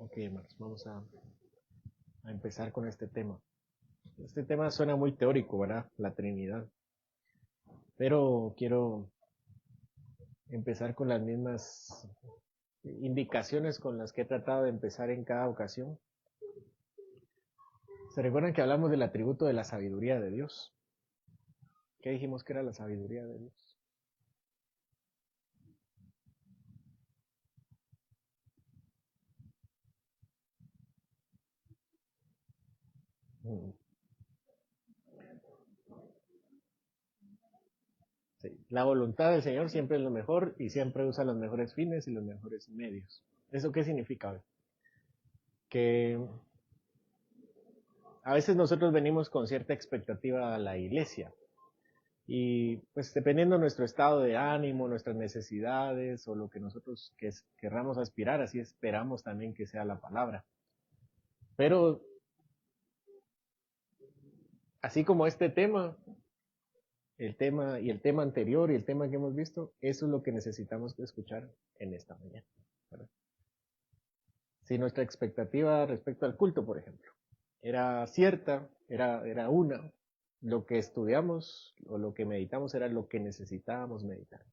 Ok, hermanos, vamos a empezar con este tema. Este tema suena muy teórico, ¿verdad? La Trinidad. Pero quiero empezar con las mismas indicaciones con las que he tratado de empezar en cada ocasión. ¿Se recuerdan que hablamos del atributo de la sabiduría de Dios? ¿Qué dijimos que era la sabiduría de Dios? Mm. Sí. La voluntad del Señor siempre es lo mejor y siempre usa los mejores fines y los mejores medios. ¿Eso qué significa? Que a veces nosotros venimos con cierta expectativa a la iglesia y pues dependiendo de nuestro estado de ánimo, nuestras necesidades o lo que nosotros querramos aspirar, así esperamos también que sea la palabra. Pero así como este tema, el tema anterior y el tema que hemos visto, eso es lo que necesitamos escuchar en esta mañana, ¿verdad? Si nuestra expectativa respecto al culto, por ejemplo, era cierta, era una, lo que estudiamos o lo que meditamos era lo que necesitábamos meditar.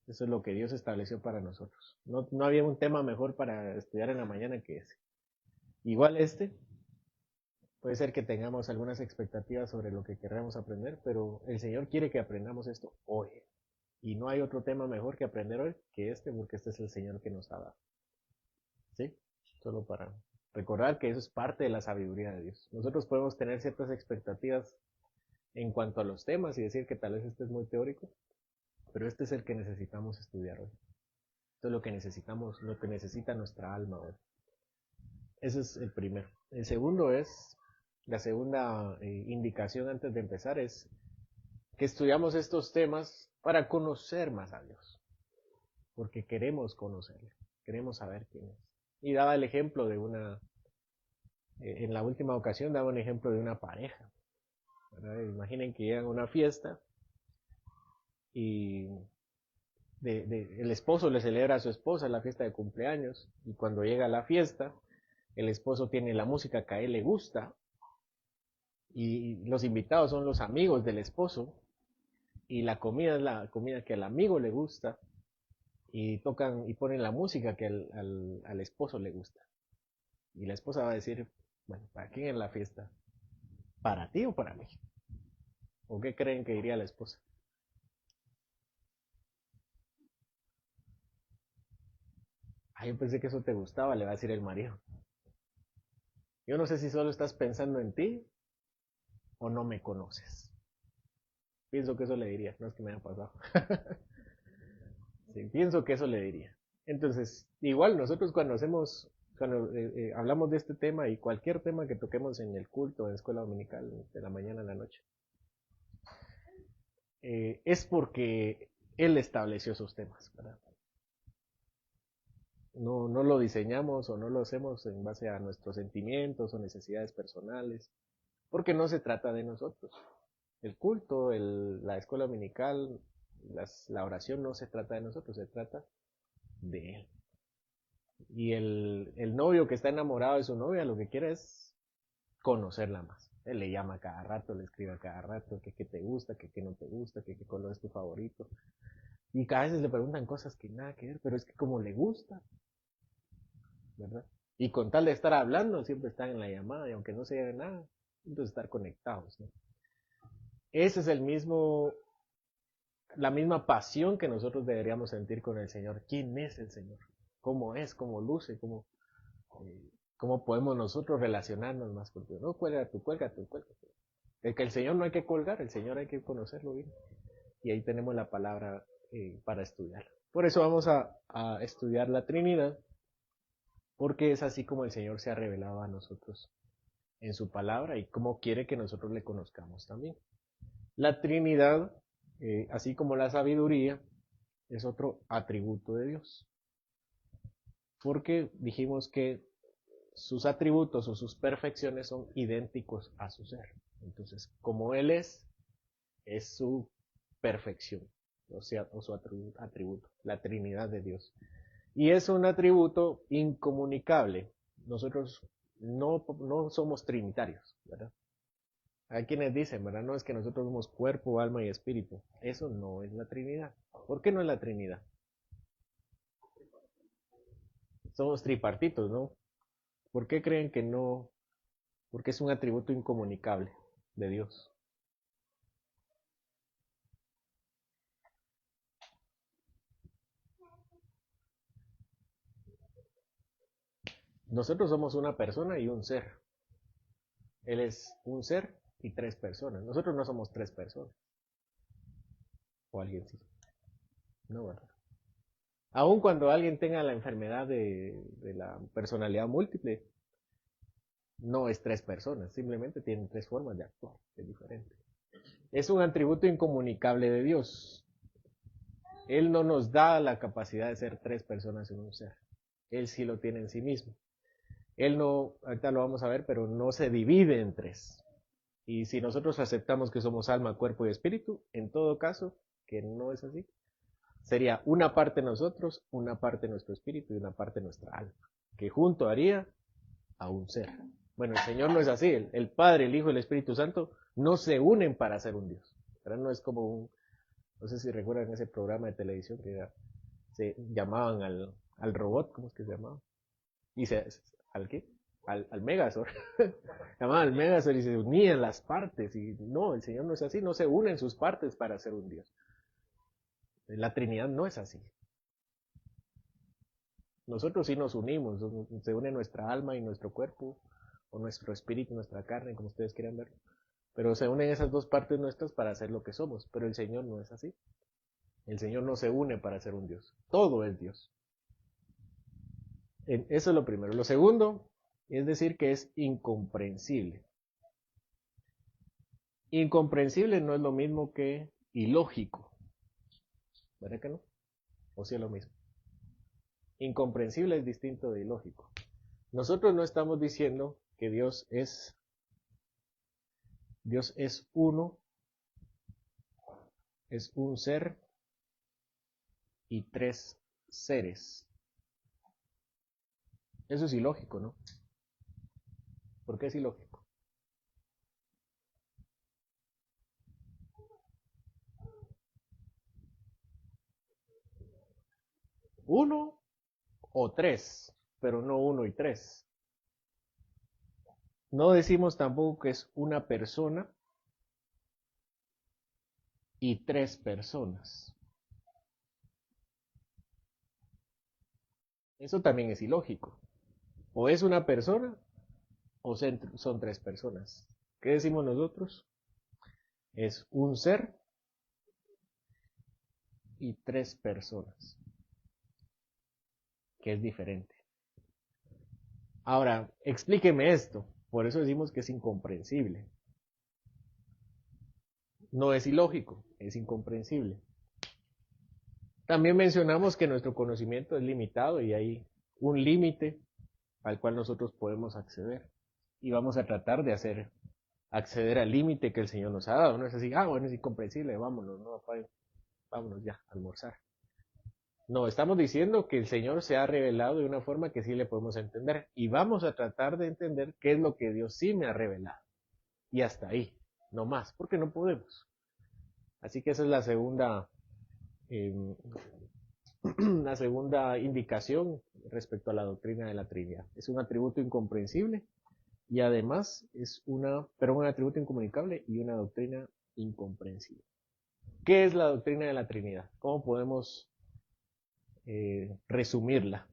Eso es lo que Dios estableció para nosotros. No había un tema mejor para estudiar en la mañana que ese. Igual puede ser que tengamos algunas expectativas sobre lo que queramos aprender, pero el Señor quiere que aprendamos esto hoy. Y no hay otro tema mejor que aprender hoy que este, porque este es el Señor que nos ha dado. ¿Sí? Solo para recordar que eso es parte de la sabiduría de Dios. Nosotros podemos tener ciertas expectativas en cuanto a los temas y decir que tal vez este es muy teórico, pero este es el que necesitamos estudiar hoy. Esto es lo que necesitamos, lo que necesita nuestra alma hoy. Ese es el primero. El segundo es, la segunda indicación antes de empezar es que estudiamos estos temas para conocer más a Dios, porque queremos conocerle, queremos saber quién es. Y daba el ejemplo de en la última ocasión daba un ejemplo de una pareja. ¿Verdad? Imaginen que llegan a una fiesta y el esposo le celebra a su esposa la fiesta de cumpleaños y cuando llega a la fiesta, el esposo tiene la música que a él le gusta y los invitados son los amigos del esposo y la comida es la comida que al amigo le gusta y tocan y ponen la música que al esposo le gusta. Y la esposa va a decir, bueno, ¿para quién es la fiesta? ¿Para ti o para mí? ¿O qué creen que diría la esposa? Ah, yo pensé que eso te gustaba, le va a decir el marido. Yo no sé si solo estás pensando en ti o no me conoces. Pienso que eso le diría, no es que me haya pasado. Sí, pienso que eso le diría. Entonces, igual nosotros cuando hablamos de este tema y cualquier tema que toquemos en el culto, en la escuela dominical, de la mañana a la noche, es porque Él estableció esos temas, ¿verdad? No lo diseñamos o no lo hacemos en base a nuestros sentimientos o necesidades personales, porque no se trata de nosotros. El culto, la escuela dominical, la oración no se trata de nosotros, se trata de Él. Y el novio que está enamorado de su novia lo que quiere es conocerla más. Él le llama cada rato, le escribe cada rato, que te gusta, que no te gusta, que color es tu favorito. Y cada vez le preguntan cosas que nada que ver, pero es que como le gusta, ¿verdad? Y con tal de estar hablando, siempre están en la llamada, y aunque no se lleve nada, entonces estar conectados, ¿no? Ese es la misma pasión que nosotros deberíamos sentir con el Señor. ¿Quién es el Señor? ¿Cómo es? ¿Cómo luce? ¿Cómo podemos nosotros relacionarnos más con Dios? No, cuelga tú, cuelga tú, cuelga tú. El que el Señor no hay que colgar, el Señor hay que conocerlo bien. Y ahí tenemos la palabra para estudiar. Por eso vamos a estudiar la Trinidad, porque es así como el Señor se ha revelado a nosotros en su palabra y cómo quiere que nosotros le conozcamos también. La Trinidad, así como la sabiduría, es otro atributo de Dios, porque dijimos que sus atributos o sus perfecciones son idénticos a su ser. Entonces, como Él es su perfección, o sea, o su atributo, la Trinidad de Dios. Y es un atributo incomunicable. nosotros no somos trinitarios, ¿verdad? Hay quienes dicen, ¿verdad? No es que nosotros somos cuerpo, alma y espíritu. Eso no es la Trinidad. ¿Por qué no es la Trinidad? Somos tripartitos, ¿no? ¿Por qué creen que no? Porque es un atributo incomunicable de Dios. Nosotros somos una persona y un ser. Él es un ser y tres personas. Nosotros no somos tres personas. O alguien sí. No, ¿verdad? Aun cuando alguien tenga la enfermedad de la personalidad múltiple, no es tres personas, simplemente tienen tres formas de actuar, es diferente. Es un atributo incomunicable de Dios. Él no nos da la capacidad de ser tres personas en un ser. Él sí lo tiene en sí mismo. Él no, ahorita lo vamos a ver, pero no se divide en tres. Y si nosotros aceptamos que somos alma, cuerpo y espíritu, en todo caso, que no es así, sería una parte nosotros, una parte nuestro espíritu y una parte nuestra alma, que junto haría a un ser. Bueno, el Señor no es así. El Padre, el Hijo y el Espíritu Santo no se unen para ser un Dios. ¿Verdad? No es como un, no sé si recuerdan ese programa de televisión que era, se llamaban al robot, ¿cómo es que se llamaba? Y se, ¿al qué? Al Megazord. Llamaban al Megazord y se unían las partes. Y no, el Señor no es así. No se unen sus partes para ser un Dios. La Trinidad no es así. Nosotros sí nos unimos. Se une nuestra alma y nuestro cuerpo, o nuestro espíritu, nuestra carne, como ustedes quieran verlo. Pero se unen esas dos partes nuestras para ser lo que somos. Pero el Señor no es así. El Señor no se une para ser un Dios. Todo es Dios. Eso es lo primero. Lo segundo es decir que es incomprensible. Incomprensible no es lo mismo que ilógico. ¿Verdad que no? ¿O sí es lo mismo? Incomprensible es distinto de ilógico. Nosotros no estamos diciendo que Dios es uno, es un ser y tres seres. Eso es ilógico, ¿no? ¿Por qué es ilógico? Uno o tres, pero no uno y tres. No decimos tampoco que es una persona y tres personas. Eso también es ilógico. O es una persona o son tres personas. ¿Qué decimos nosotros? Es un ser y tres personas, que es diferente. Ahora, explíqueme esto. Por eso decimos que es incomprensible. No es ilógico, es incomprensible. También mencionamos que nuestro conocimiento es limitado y hay un límite al cual nosotros podemos acceder. Y vamos a tratar de acceder al límite que el Señor nos ha dado. No es así, bueno, es incomprensible, vámonos, no, vámonos ya, a almorzar. No, estamos diciendo que el Señor se ha revelado de una forma que sí le podemos entender. Y vamos a tratar de entender qué es lo que Dios sí me ha revelado. Y hasta ahí, no más, porque no podemos. Así que esa es la segunda, eh, la segunda indicación respecto a la doctrina de la Trinidad. Es un atributo incomprensible y además es un atributo incomunicable y una doctrina incomprensible. ¿Qué es la doctrina de la Trinidad? ¿Cómo podemos resumirla?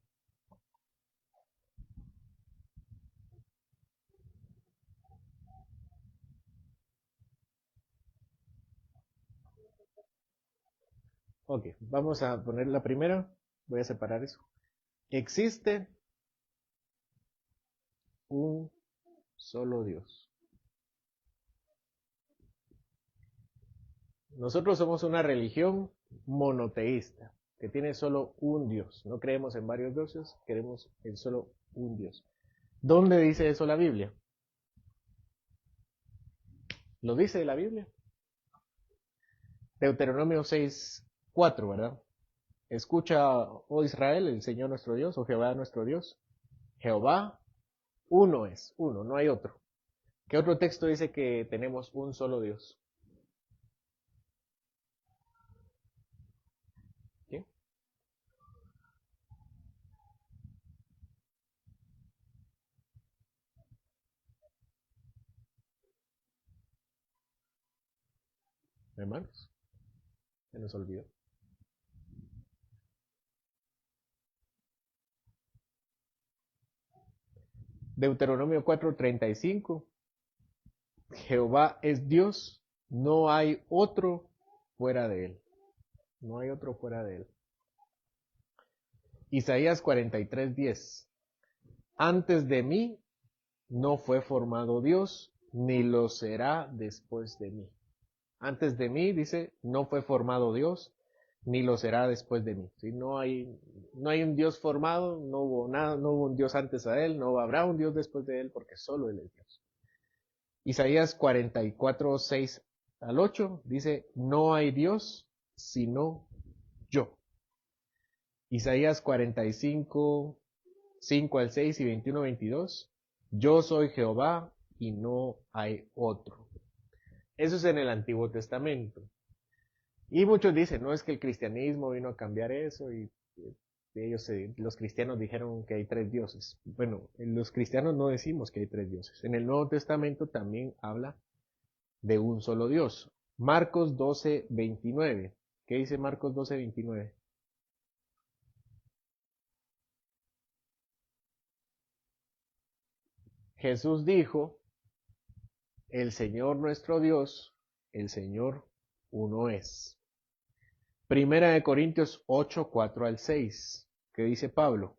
Ok, vamos a poner la primera. Voy a separar eso. Existe un solo Dios. Nosotros somos una religión monoteísta, que tiene solo un Dios. No creemos en varios dioses, creemos en solo un Dios. ¿Dónde dice eso la Biblia? ¿Lo dice la Biblia? Deuteronomio 6:4, ¿verdad? Escucha, oh Israel, el Señor nuestro Dios, o Jehová nuestro Dios. Jehová Uno es, uno, no hay otro. ¿Qué otro texto dice que tenemos un solo Dios? ¿Sí? Hermanos, se nos olvidó. Deuteronomio 4:35. Jehová es Dios, no hay otro fuera de él. No hay otro fuera de él. Isaías 43:10. Antes de mí no fue formado Dios, ni lo será después de mí. Antes de mí, dice, no fue formado Dios, ni lo será después de mí. ¿Sí? No hay un Dios formado, no hubo nada, no hubo un Dios antes a él, no habrá un Dios después de él, porque solo él es Dios. Isaías 44:6 al 8 dice, no hay Dios sino yo. Isaías 45:5 al 6 y 21-22, yo soy Jehová y no hay otro. Eso es en el Antiguo Testamento. Y muchos dicen, no es que el cristianismo vino a cambiar eso y los cristianos dijeron que hay tres dioses. Bueno, los cristianos no decimos que hay tres dioses. En el Nuevo Testamento también habla de un solo Dios. Marcos 12:29. ¿Qué dice Marcos 12:29? Jesús dijo, el Señor nuestro Dios, el Señor uno es. Primera de Corintios 8:4 al 6. ¿Qué dice Pablo?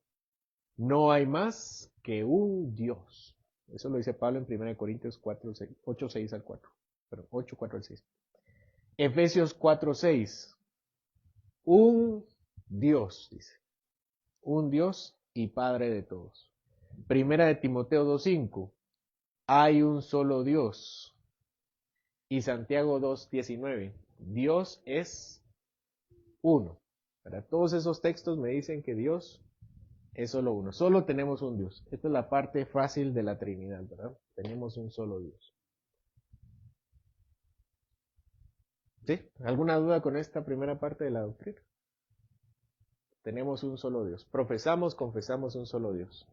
No hay más que un Dios. Eso lo dice Pablo en 1 Corintios 8:6 al 4. Perdón, 8:4 al 6. Efesios 4:6. Un Dios, dice. Un Dios y Padre de todos. Primera de Timoteo 2:5. Hay un solo Dios. Y Santiago 2:19. Dios es uno. Para todos esos textos me dicen que Dios es solo uno. Solo tenemos un Dios. Esta es la parte fácil de la Trinidad, ¿verdad? Tenemos un solo Dios. ¿Sí? ¿Alguna duda con esta primera parte de la doctrina? Tenemos un solo Dios. Profesamos, confesamos un solo Dios.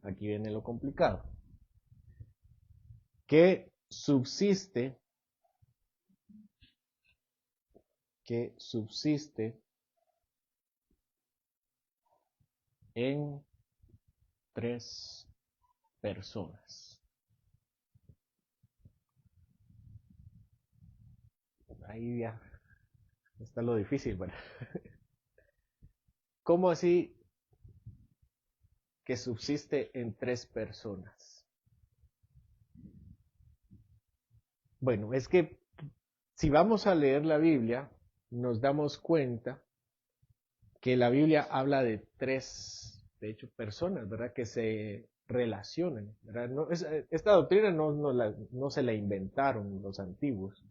Aquí viene lo complicado. Que subsiste en tres personas. Ahí ya está lo difícil, ¿verdad? ¿Cómo así que subsiste en tres personas? Bueno, es que si vamos a leer la Biblia, nos damos cuenta que la Biblia habla de tres, de hecho, personas, ¿verdad? Que se relacionan, ¿verdad? Esta doctrina no se la inventaron los antiguos,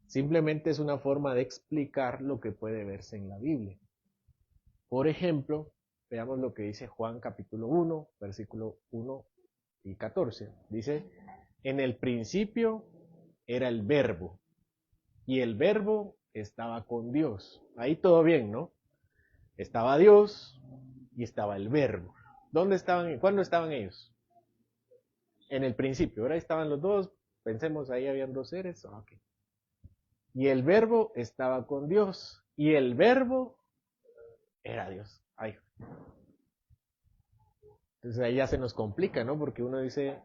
simplemente es una forma de explicar lo que puede verse en la Biblia. Por ejemplo, veamos lo que dice Juan capítulo 1, versículo 1 y 14. Dice, en el principio era el verbo, y el verbo estaba con Dios. Ahí todo bien, ¿no? Estaba Dios y estaba el verbo. ¿Dónde estaban? ¿Cuándo estaban ellos? En el principio. Ahora estaban los dos. Pensemos, ahí habían dos seres. Okay. Y el verbo estaba con Dios. Y el verbo era Dios. Ahí. Entonces ahí ya se nos complica, ¿no? Porque uno dice,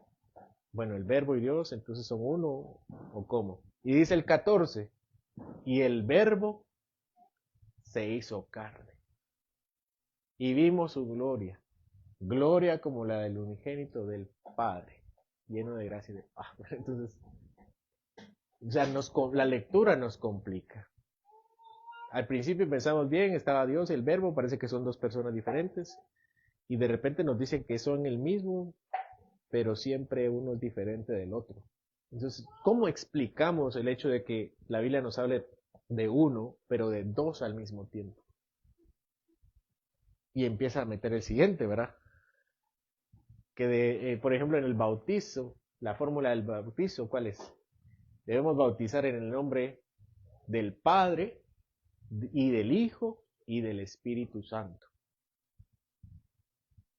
bueno, el verbo y Dios, entonces son uno, o cómo. Y dice el 14, y el verbo se hizo carne. Y vimos su gloria, gloria como la del unigénito del Padre, lleno de gracia y de paz. Entonces, o sea, la lectura nos complica. Al principio pensamos bien, estaba Dios, el verbo, parece que son dos personas diferentes, y de repente nos dicen que son el mismo, pero siempre uno es diferente del otro. Entonces, ¿cómo explicamos el hecho de que la Biblia nos hable de uno, pero de dos al mismo tiempo? Y empieza a meter el siguiente, ¿verdad? que por ejemplo, en el bautizo, la fórmula del bautizo, ¿cuál es? Debemos bautizar en el nombre del Padre y del Hijo y del Espíritu Santo.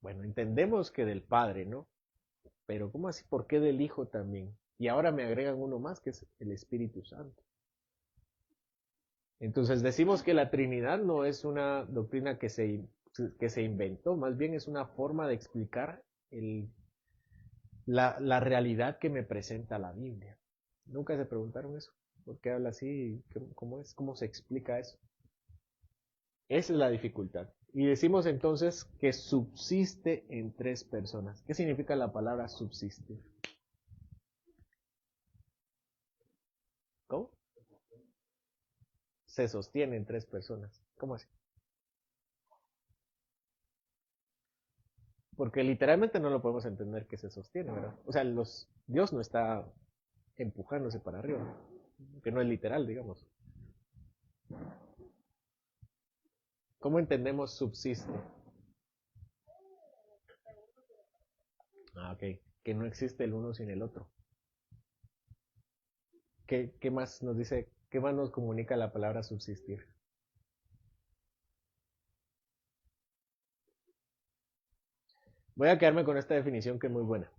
Bueno, entendemos que del Padre, ¿no? Pero ¿cómo así? ¿Por qué del Hijo también? Y ahora me agregan uno más, que es el Espíritu Santo. Entonces decimos que la Trinidad no es una doctrina que se inventó, más bien es una forma de explicar la realidad que me presenta la Biblia. ¿Nunca se preguntaron eso? ¿Por qué habla así? ¿Cómo es? ¿Cómo se explica eso? Esa es la dificultad. Y decimos entonces que subsiste en tres personas. ¿Qué significa la palabra subsistir? ¿Cómo? Se sostiene en tres personas. ¿Cómo así? Porque literalmente no lo podemos entender que se sostiene, ¿verdad? O sea, Dios no está empujándose para arriba, ¿no? Que no es literal, digamos. ¿Cómo entendemos subsiste? Ah, ok. Que no existe el uno sin el otro. ¿Qué más nos dice, qué más nos comunica la palabra subsistir? Voy a quedarme con esta definición que es muy buena.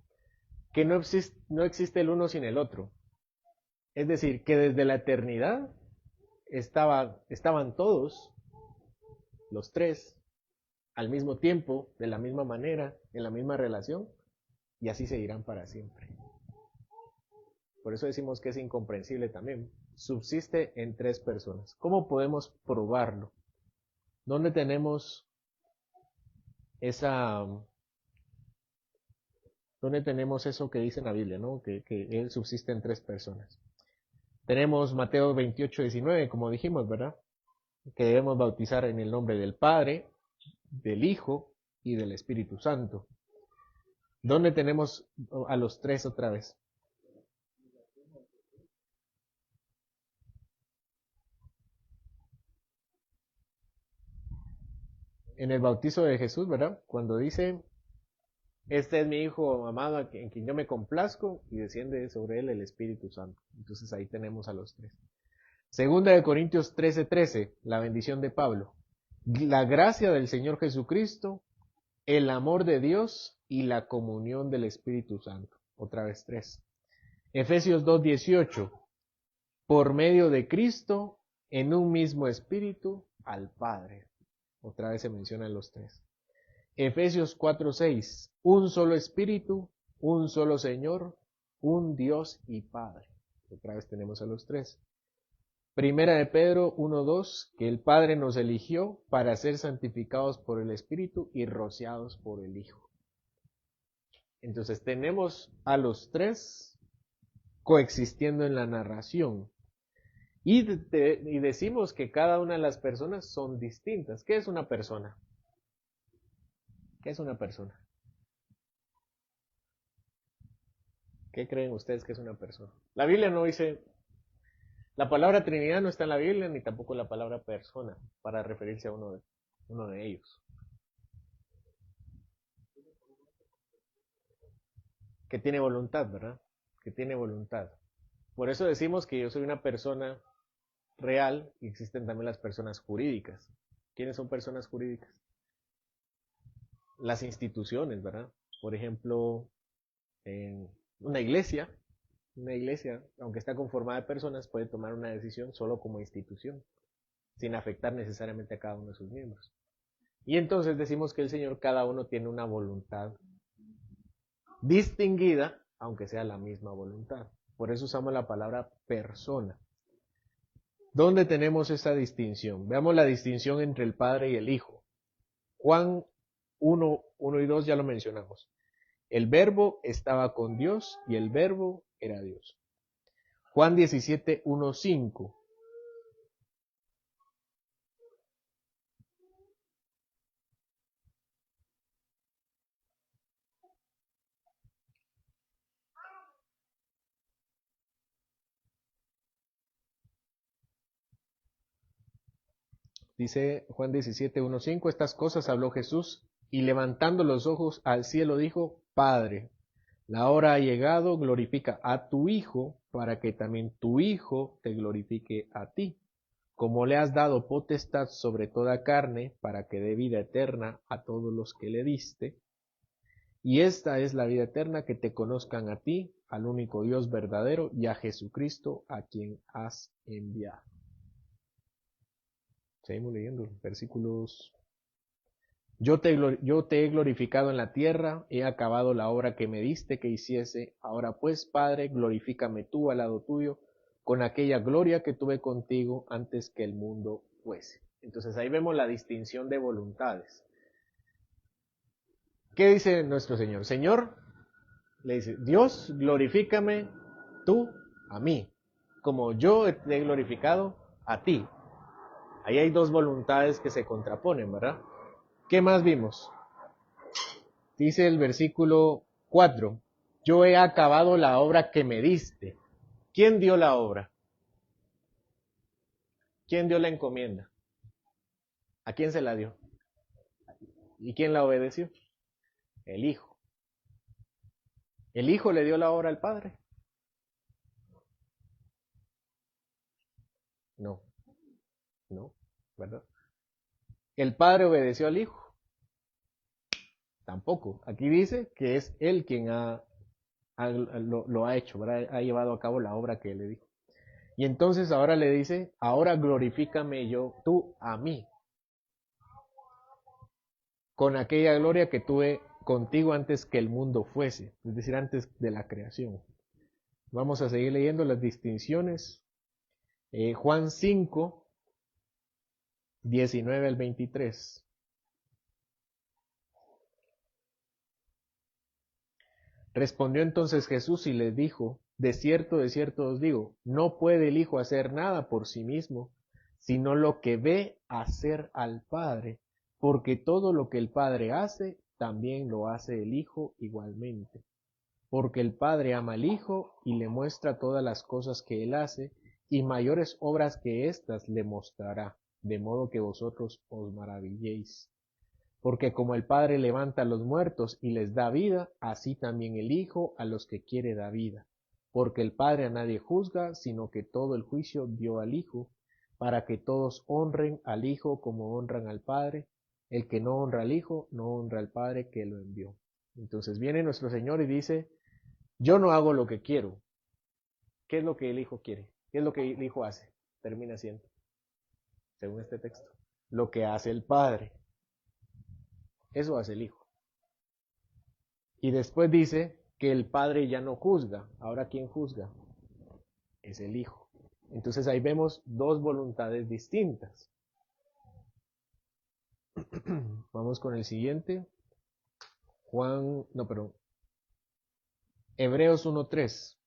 Que no existe el uno sin el otro. Es decir, que desde la eternidad estaban todos, los tres, al mismo tiempo, de la misma manera, en la misma relación, y así seguirán para siempre. Por eso decimos que es incomprensible también. Subsiste en tres personas. ¿Cómo podemos probarlo? ¿Dónde tenemos esa... ¿Dónde tenemos eso que dice en la Biblia, ¿no? Que Él subsiste en tres personas? Tenemos Mateo 28:19, como dijimos, ¿verdad? Que debemos bautizar en el nombre del Padre, del Hijo y del Espíritu Santo. ¿Dónde tenemos a los tres otra vez? En el bautizo de Jesús, ¿verdad? Cuando dice, este es mi Hijo amado en quien yo me complazco, y desciende sobre él el Espíritu Santo. Entonces ahí tenemos a los tres. Segunda de Corintios 13:13, la bendición de Pablo. La gracia del Señor Jesucristo, el amor de Dios y la comunión del Espíritu Santo. Otra vez tres. Efesios 2:18, por medio de Cristo, en un mismo espíritu, al Padre. Otra vez se mencionan los tres. Efesios 4:6, un solo espíritu, un solo Señor, un Dios y Padre. Otra vez tenemos a los tres. Primera de Pedro 1:2, que el Padre nos eligió para ser santificados por el Espíritu y rociados por el Hijo. Entonces tenemos a los tres coexistiendo en la narración. Y decimos que cada una de las personas son distintas. ¿Qué es una persona? ¿Qué es una persona? ¿Qué creen ustedes que es una persona? La Biblia no dice, la palabra Trinidad no está en la Biblia, ni tampoco la palabra persona, para referirse a uno de ellos. Que tiene voluntad, ¿verdad? Que tiene voluntad. Por eso decimos que yo soy una persona real y existen también las personas jurídicas. ¿Quiénes son personas jurídicas? Las instituciones, ¿verdad? Por ejemplo, en una iglesia, aunque está conformada de personas, puede tomar una decisión solo como institución, sin afectar necesariamente a cada uno de sus miembros. Y entonces decimos que el Señor, cada uno tiene una voluntad distinguida, aunque sea la misma voluntad. Por eso usamos la palabra persona. ¿Dónde tenemos esa distinción? Veamos la distinción entre el Padre y el Hijo. Juan 1 y 2 ya lo mencionamos. El verbo estaba con Dios y el verbo era Dios. Juan 17:1-5. Dice Juan 17:1-5, estas cosas habló Jesús y levantando los ojos al cielo dijo, Padre, la hora ha llegado, glorifica a tu Hijo, para que también tu Hijo te glorifique a ti, como le has dado potestad sobre toda carne, para que dé vida eterna a todos los que le diste. Y esta es la vida eterna, que te conozcan a ti, al único Dios verdadero, y a Jesucristo, a quien has enviado. Seguimos leyendo versículos. Yo te he glorificado en la tierra, he acabado la obra que me diste que hiciese. Ahora pues, Padre, glorifícame tú al lado tuyo, con aquella gloria que tuve contigo antes que el mundo fuese. Entonces ahí vemos la distinción de voluntades. ¿Qué dice nuestro Señor? Señor, le dice, Dios, glorifícame tú a mí, como yo te he glorificado a ti. Ahí hay dos voluntades que se contraponen, ¿verdad? ¿Qué más vimos? Dice el versículo 4, yo he acabado la obra que me diste. ¿Quién dio la obra? ¿Quién dio la encomienda? ¿A quién se la dio? ¿Y quién la obedeció? El Hijo. ¿El Hijo le dio la obra al Padre? No, no, ¿verdad? ¿El Padre obedeció al Hijo? Tampoco. Aquí dice que es Él quien lo ha hecho, ¿verdad? Ha llevado a cabo la obra que Él le dijo. Y entonces ahora le dice, ahora glorifícame tú a mí, con aquella gloria que tuve contigo antes que el mundo fuese, es decir, antes de la creación. Vamos a seguir leyendo las distinciones. Juan 5, 19 al 23. Respondió entonces Jesús y les dijo, de cierto os digo, no puede el Hijo hacer nada por sí mismo, sino lo que ve hacer al Padre, porque todo lo que el Padre hace, también lo hace el Hijo igualmente. Porque el Padre ama al Hijo y le muestra todas las cosas que Él hace, y mayores obras que éstas le mostrará, de modo que vosotros os maravilléis. Porque como el Padre levanta a los muertos y les da vida, así también el Hijo a los que quiere da vida. Porque el Padre a nadie juzga, sino que todo el juicio dio al Hijo, para que todos honren al Hijo como honran al Padre. El que no honra al Hijo, no honra al Padre que lo envió. Entonces viene nuestro Señor y dice, yo no hago lo que quiero. ¿Qué es lo que el Hijo quiere? ¿Qué es lo que el Hijo hace? Termina siendo, según este texto, lo que hace el Padre. Eso hace el Hijo. Y después dice que el Padre ya no juzga. Ahora, ¿quién juzga? Es el Hijo. Entonces ahí vemos dos voluntades distintas. Vamos con el siguiente. Hebreos 1:3.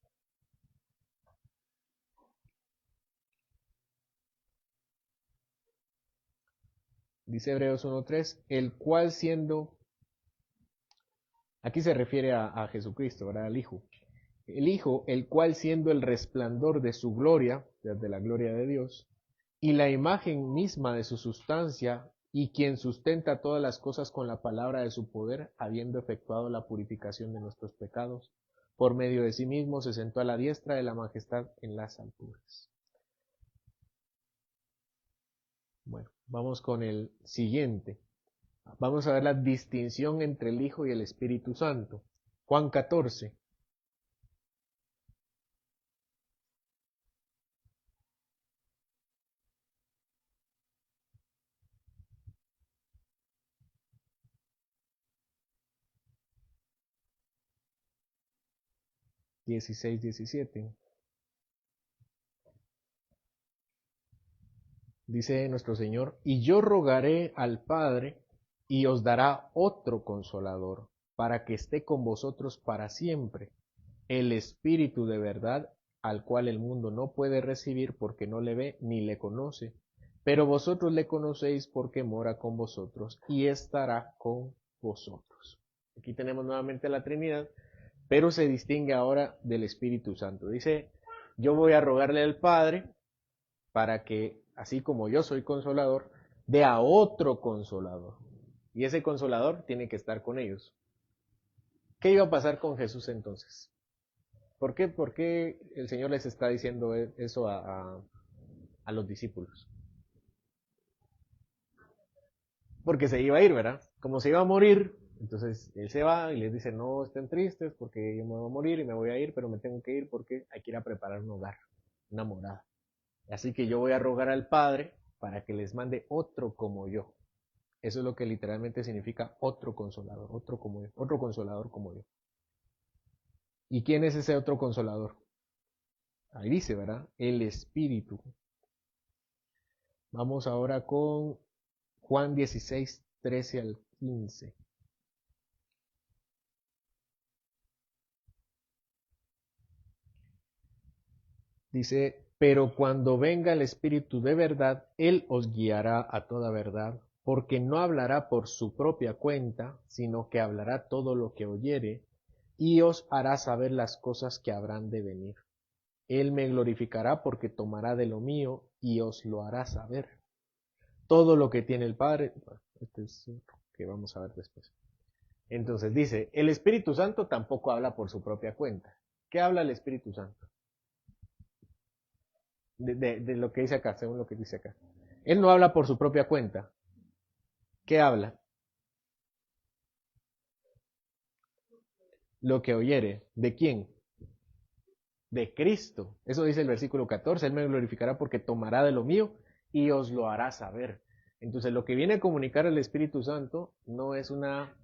Dice Hebreos 1:3, el cual siendo, aquí se refiere a Jesucristo, ¿verdad? Al Hijo. El Hijo, el cual siendo el resplandor de su gloria, desde la gloria de Dios, y la imagen misma de su sustancia, y quien sustenta todas las cosas con la palabra de su poder, habiendo efectuado la purificación de nuestros pecados, por medio de sí mismo se sentó a la diestra de la majestad en las alturas. Bueno, vamos con el siguiente. Vamos a ver la distinción entre el Hijo y el Espíritu Santo. Juan 14. (16, 17). Dice nuestro Señor, y yo rogaré al Padre, y os dará otro consolador, para que esté con vosotros para siempre, el Espíritu de verdad, al cual el mundo no puede recibir porque no le ve ni le conoce, pero vosotros le conocéis porque mora con vosotros y estará con vosotros. Aquí tenemos nuevamente la Trinidad, pero se distingue ahora del Espíritu Santo. Dice, yo voy a rogarle al Padre para que, así como yo soy consolador, dé a otro consolador. Y ese consolador tiene que estar con ellos. ¿Qué iba a pasar con Jesús entonces? ¿Por qué el Señor les está diciendo eso a los discípulos? Porque se iba a ir, ¿verdad? Como se iba a morir, entonces Él se va y les dice, no estén tristes porque yo me voy a morir y me voy a ir, pero me tengo que ir porque hay que ir a preparar un hogar, una morada. Así que yo voy a rogar al Padre para que les mande otro como yo. Eso es lo que literalmente significa otro consolador, otro consolador como yo. ¿Y quién es ese otro consolador? Ahí dice, ¿verdad? El Espíritu. Vamos ahora con Juan 16, 13 al 15. Dice, pero cuando venga el Espíritu de verdad, Él os guiará a toda verdad, porque no hablará por su propia cuenta, sino que hablará todo lo que oyere, y os hará saber las cosas que habrán de venir. Él me glorificará porque tomará de lo mío y os lo hará saber. Todo lo que tiene el Padre, bueno, este es otro que vamos a ver después. Entonces dice, el Espíritu Santo tampoco habla por su propia cuenta. ¿Qué habla el Espíritu Santo? De lo que dice acá, según lo que dice acá. Él no habla por su propia cuenta. ¿Qué habla? Lo que oyere. ¿De quién? De Cristo. Eso dice el versículo 14. Él me glorificará porque tomará de lo mío y os lo hará saber. Entonces lo que viene a comunicar el Espíritu Santo no es una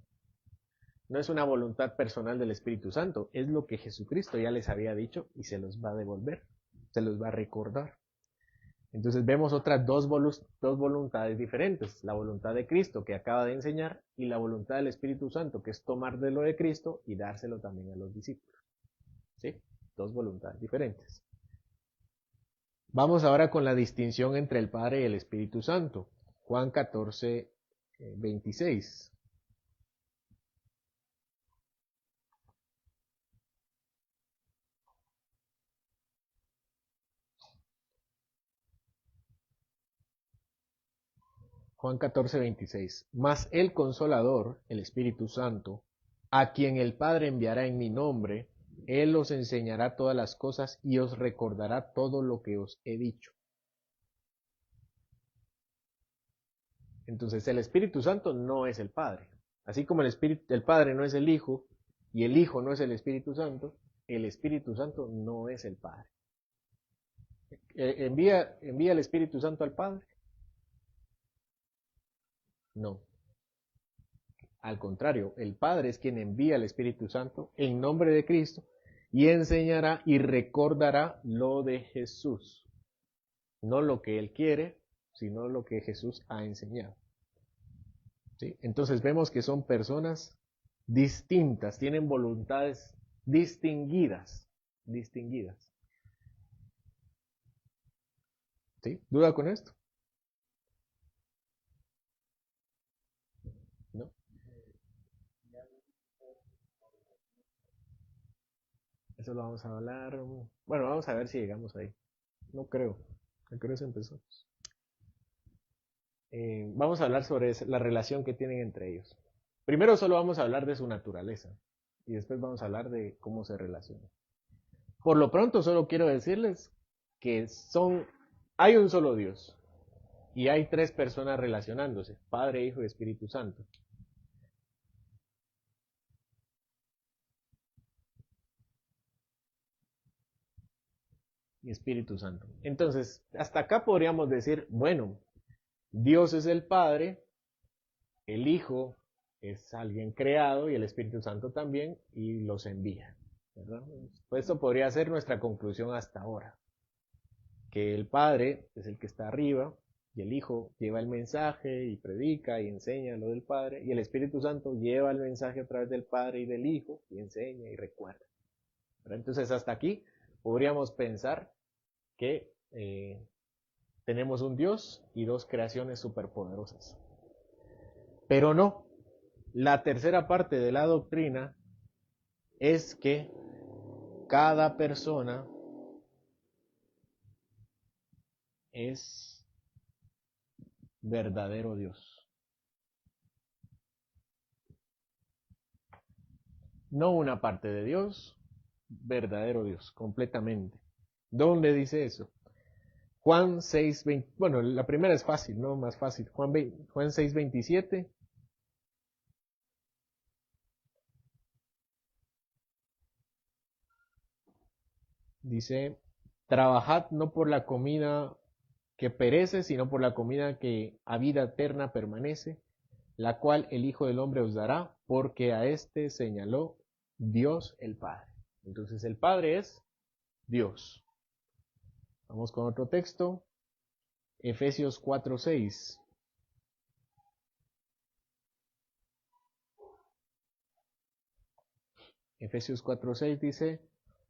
voluntad personal del Espíritu Santo, es lo que Jesucristo ya les había dicho y se los va a devolver, se los va a recordar. Entonces vemos otras dos voluntades diferentes, la voluntad de Cristo que acaba de enseñar y la voluntad del Espíritu Santo que es tomar de lo de Cristo y dárselo también a los discípulos. ¿Sí? Dos voluntades diferentes. Vamos ahora con la distinción entre el Padre y el Espíritu Santo. Juan 14, 26. Juan 14, 26. Mas el Consolador, el Espíritu Santo, a quien el Padre enviará en mi nombre, Él os enseñará todas las cosas y os recordará todo lo que os he dicho. Entonces el Espíritu Santo no es el Padre. Así como el Padre no es el Hijo y el Hijo no es el Espíritu Santo no es el Padre. ¿Envía el Espíritu Santo al Padre? No. Al contrario, el Padre es quien envía al Espíritu Santo en nombre de Cristo y enseñará y recordará lo de Jesús. No lo que Él quiere, sino lo que Jesús ha enseñado. ¿Sí? Entonces vemos que son personas distintas, tienen voluntades distinguidas. Distinguidas. ¿Sí? ¿Duda con esto? ¿No? Eso lo vamos a hablar. Bueno, vamos a ver si llegamos ahí. No creo. ¿A qué hora empezamos? Vamos a hablar sobre la relación que tienen entre ellos. Primero solo vamos a hablar de su naturaleza y después vamos a hablar de cómo se relacionan. Por lo pronto solo quiero decirles que hay un solo Dios y hay tres personas relacionándose, Padre, Hijo y Espíritu Santo. Y Espíritu Santo. Entonces, hasta acá podríamos decir, bueno, Dios es el Padre, el Hijo es alguien creado y el Espíritu Santo también y los envía. ¿Verdad? Pues esto podría ser nuestra conclusión hasta ahora. Que el Padre es el que está arriba y el Hijo lleva el mensaje y predica y enseña lo del Padre y el Espíritu Santo lleva el mensaje a través del Padre y del Hijo y enseña y recuerda. ¿Verdad? Entonces hasta aquí podríamos pensar que tenemos un Dios y dos creaciones superpoderosas. Pero no, la tercera parte de la doctrina es que cada persona es verdadero Dios. no una parte de Dios, verdadero Dios, completamente. ¿Dónde dice eso? Juan 6:20, bueno, la primera es fácil, ¿no? Más fácil. Juan 6:27. Dice, trabajad no por la comida que perece, sino por la comida que a vida eterna permanece, la cual el Hijo del Hombre os dará, porque a este señaló Dios el Padre. Entonces el Padre es Dios. Vamos con otro texto, Efesios 4:6. Efesios 4:6 dice,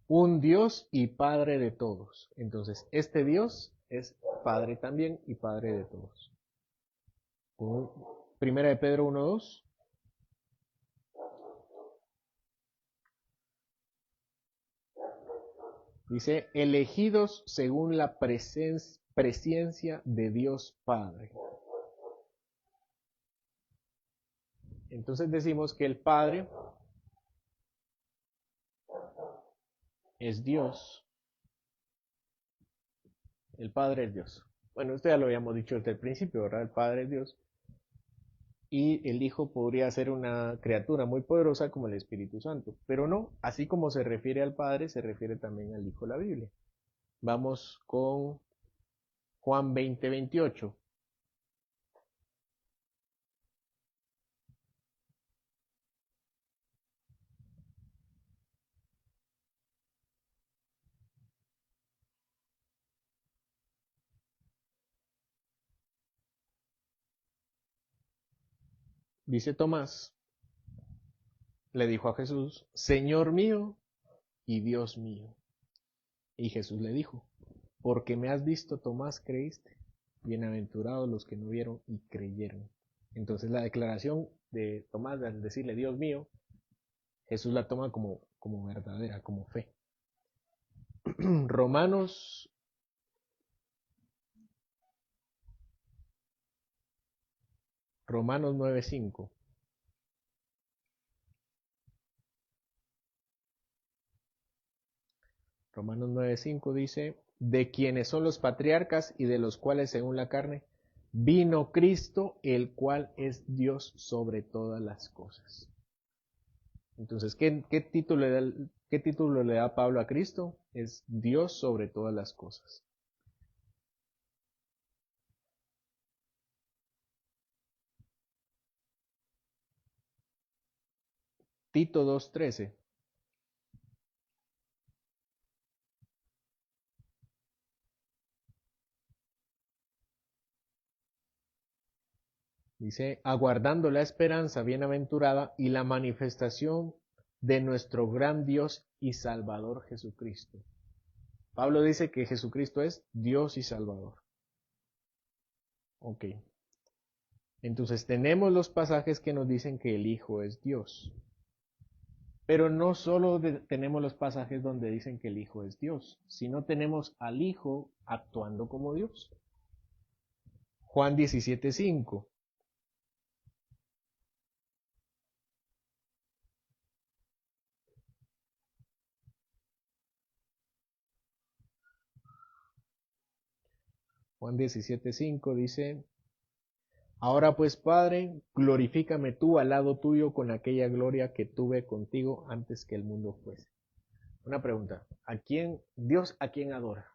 un Dios y Padre de todos. Entonces, este Dios es Padre también y Padre de todos. Primera de Pedro 1:2. Dice, elegidos según la presencia de Dios Padre. Entonces decimos que el Padre es Dios. El Padre es Dios. Bueno, esto ya lo habíamos dicho desde el principio, ¿verdad? El Padre es Dios. Y el Hijo podría ser una criatura muy poderosa como el Espíritu Santo. Pero no, así como se refiere al Padre, se refiere también al Hijo la Biblia. Vamos con Juan 20:28. Dice Tomás, le dijo a Jesús, Señor mío y Dios mío. Y Jesús le dijo, porque me has visto, Tomás, creíste. Bienaventurados los que no vieron y creyeron. Entonces la declaración de Tomás al decirle Dios mío, Jesús la toma como verdadera, como fe. Romanos 9:5. Romanos 9:5 dice, de quienes son los patriarcas y de los cuales según la carne vino Cristo, el cual es Dios sobre todas las cosas. Entonces, ¿qué título le da Pablo a Cristo? Es Dios sobre todas las cosas. Tito 2:13. Dice, aguardando la esperanza bienaventurada y la manifestación de nuestro gran Dios y Salvador Jesucristo. Pablo dice que Jesucristo es Dios y Salvador. Ok. Entonces tenemos los pasajes que nos dicen que el Hijo es Dios. Pero no solo tenemos los pasajes donde dicen que el Hijo es Dios, sino tenemos al Hijo actuando como Dios. Juan 17:5. Juan 17:5 dice, ahora pues, Padre, glorifícame tú al lado tuyo con aquella gloria que tuve contigo antes que el mundo fuese. Una pregunta, Dios a quién adora?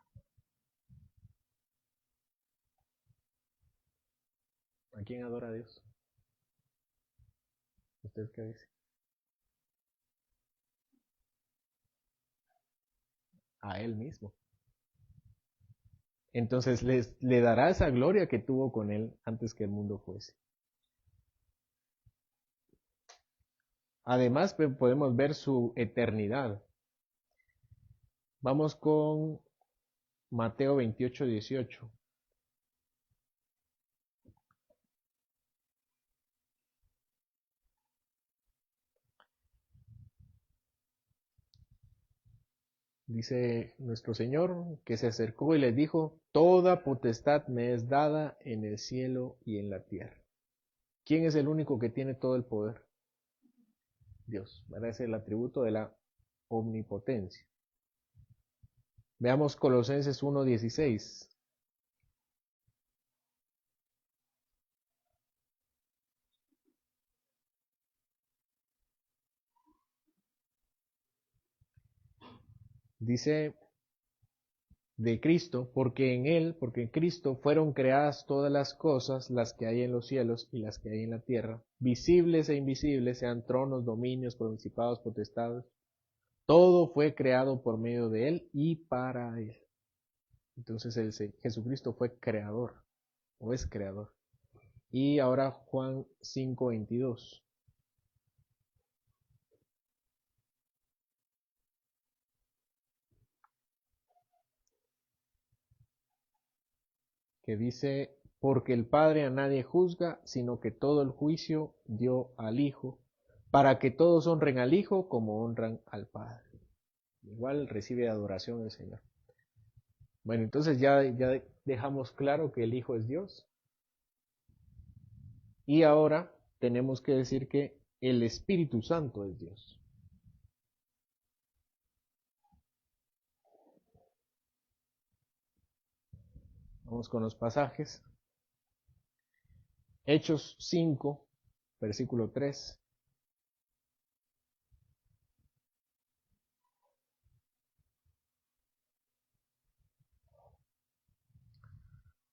¿A quién adora a Dios? ¿Usted qué dice? A Él mismo. Entonces le dará esa gloria que tuvo con Él antes que el mundo fuese. Además, podemos ver su eternidad. Vamos con Mateo 28:18. Dice nuestro Señor que se acercó y les dijo, toda potestad me es dada en el cielo y en la tierra. ¿Quién es el único que tiene todo el poder? Dios, ¿verdad? Es el atributo de la omnipotencia. Veamos Colosenses 1:16. Dice de Cristo, porque en Cristo fueron creadas todas las cosas, las que hay en los cielos y las que hay en la tierra, visibles e invisibles, sean tronos, dominios, principados, potestades. Todo fue creado por medio de Él y para Él. Entonces Jesucristo fue creador, o es creador. Y ahora Juan 5:22. Que dice, porque el Padre a nadie juzga, sino que todo el juicio dio al Hijo, para que todos honren al Hijo como honran al Padre. Igual recibe adoración el Señor. Bueno, entonces ya dejamos claro que el Hijo es Dios. Y ahora tenemos que decir que el Espíritu Santo es Dios. Vamos con los pasajes. Hechos 5, versículo 3.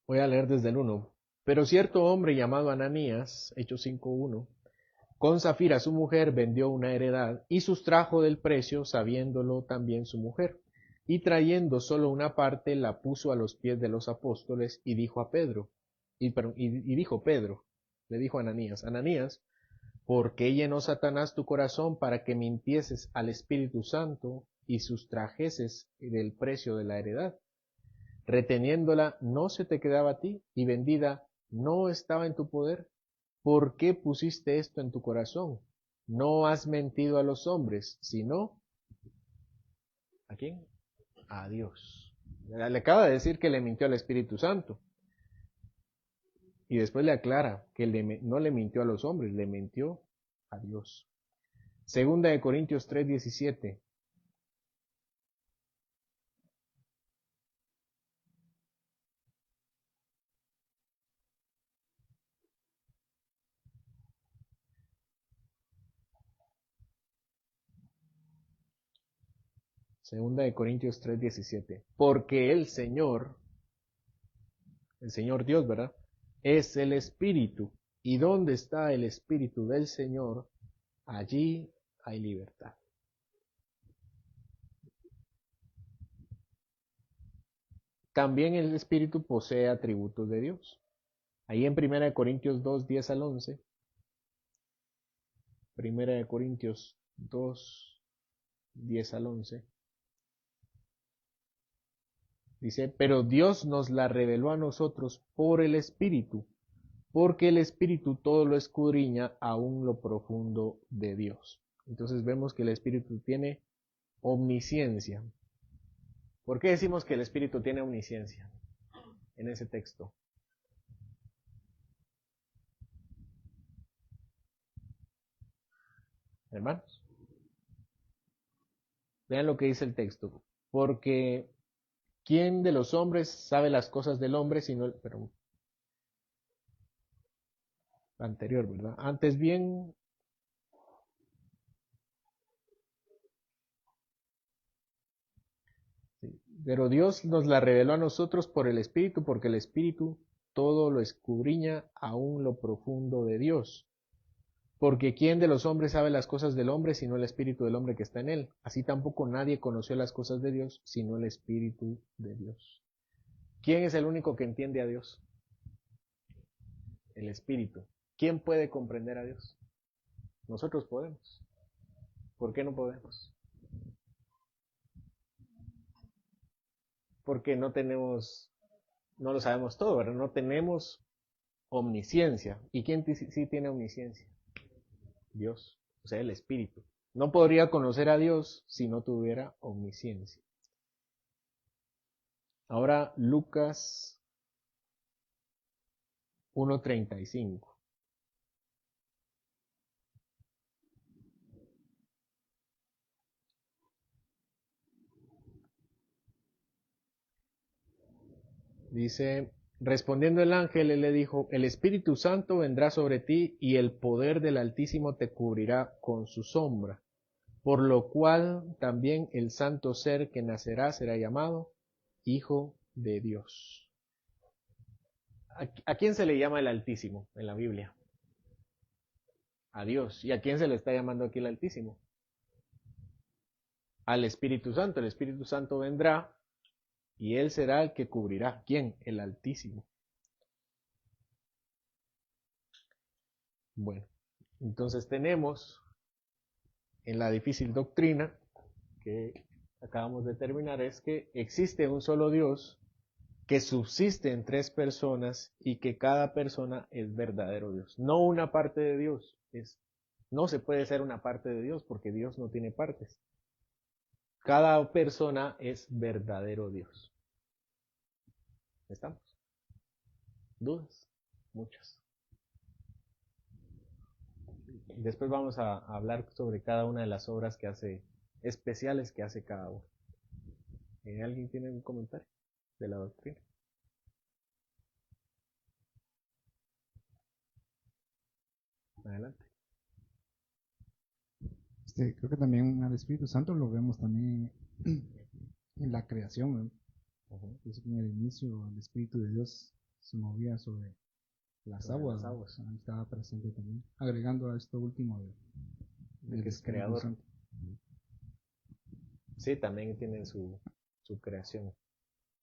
Voy a leer desde el 1. Pero cierto hombre llamado Ananías, Hechos 5:1, con Zafira su mujer vendió una heredad y sustrajo del precio, sabiéndolo también su mujer. Y trayendo solo una parte, la puso a los pies de los apóstoles y dijo a Pedro, y dijo Pedro, le dijo a Ananías, Ananías, ¿por qué llenó Satanás tu corazón para que mintieses al Espíritu Santo y sustrajeses del precio de la heredad? Reteniéndola no se te quedaba a ti, y vendida no estaba en tu poder. ¿Por qué pusiste esto en tu corazón? No has mentido a los hombres, sino ¿a quién? A Dios. Le acaba de decir que le mintió al Espíritu Santo. Y después le aclara que no le mintió a los hombres, le mintió a Dios. Segunda de Corintios 3:17. Segunda de Corintios 3:17. Porque el Señor Dios, ¿verdad? Es el Espíritu. ¿Y dónde está el Espíritu del Señor? Allí hay libertad. También el Espíritu posee atributos de Dios. Ahí en 1 Corintios 2, 10 al 11. 1 Corintios 2, 10 al 11. Dice, pero Dios nos la reveló a nosotros por el Espíritu, porque el Espíritu todo lo escudriña aún lo profundo de Dios. Entonces vemos que el Espíritu tiene omnisciencia. ¿Por qué decimos que el Espíritu tiene omnisciencia en ese texto? Hermanos, vean lo que dice el texto. Porque ¿quién de los hombres sabe las cosas del hombre sino pero anterior, ¿verdad? Antes bien, sí, pero Dios nos la reveló a nosotros por el Espíritu, porque el Espíritu todo lo escudriña aún lo profundo de Dios. Porque ¿quién de los hombres sabe las cosas del hombre sino el Espíritu del hombre que está en él? Así tampoco nadie conoció las cosas de Dios sino el Espíritu de Dios. ¿Quién es el único que entiende a Dios? El Espíritu. ¿Quién puede comprender a Dios? Nosotros podemos. ¿Por qué no podemos? Porque no lo sabemos todo, ¿verdad? No tenemos omnisciencia. ¿Y quién sí tiene omnisciencia? Dios, o sea, el Espíritu. No podría conocer a Dios si no tuviera omnisciencia. Ahora Lucas 1:35. Dice, respondiendo el ángel, él le dijo, el Espíritu Santo vendrá sobre ti y el poder del Altísimo te cubrirá con su sombra, por lo cual también el santo ser que nacerá será llamado Hijo de Dios. ¿A quién se le llama el Altísimo en la Biblia? A Dios. ¿Y a quién se le está llamando aquí el Altísimo? Al Espíritu Santo. El Espíritu Santo vendrá y él será el que cubrirá. ¿Quién? El Altísimo. Bueno, entonces tenemos en la difícil doctrina que acabamos de terminar es que existe un solo Dios que subsiste en tres personas y que cada persona es verdadero Dios. No una parte de Dios. No se puede ser una parte de Dios porque Dios no tiene partes. Cada persona es verdadero Dios. ¿Estamos? ¿Dudas? Muchas. Después vamos a hablar sobre cada una de las obras que hace, especiales que hace cada uno. ¿Alguien tiene un comentario de la doctrina? Adelante. Creo que también al Espíritu Santo lo vemos también en la creación, ¿no? En el inicio el Espíritu de Dios se movía sobre las aguas, ahí estaba presente también, agregando a esto último de que es creador. Santo. Sí, también tienen su creación.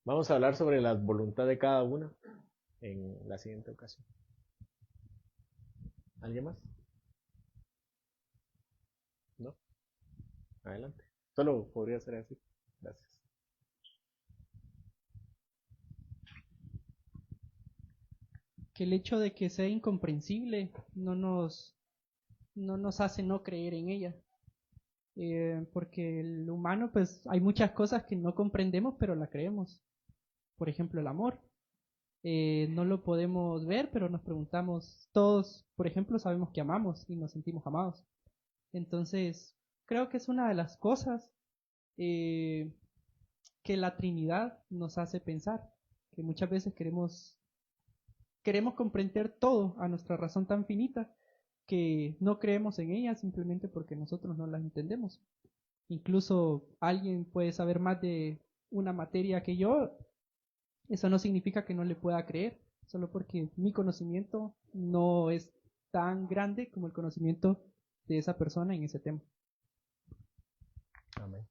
Vamos a hablar sobre la voluntad de cada una en la siguiente ocasión. ¿Alguien más? ¿No? Adelante. Solo podría ser así. Gracias. Que el hecho de que sea incomprensible no nos hace no creer en ella. Porque el humano, pues hay muchas cosas que no comprendemos, pero la creemos. Por ejemplo, el amor. No lo podemos ver, pero nos preguntamos, todos, por ejemplo, sabemos que amamos y nos sentimos amados. Entonces, creo que es una de las cosas que la Trinidad nos hace pensar, que muchas veces queremos comprender todo a nuestra razón tan finita que no creemos en ella simplemente porque nosotros no la entendemos. Incluso alguien puede saber más de una materia que yo, eso no significa que no le pueda creer, solo porque mi conocimiento no es tan grande como el conocimiento de esa persona en ese tema. Amén.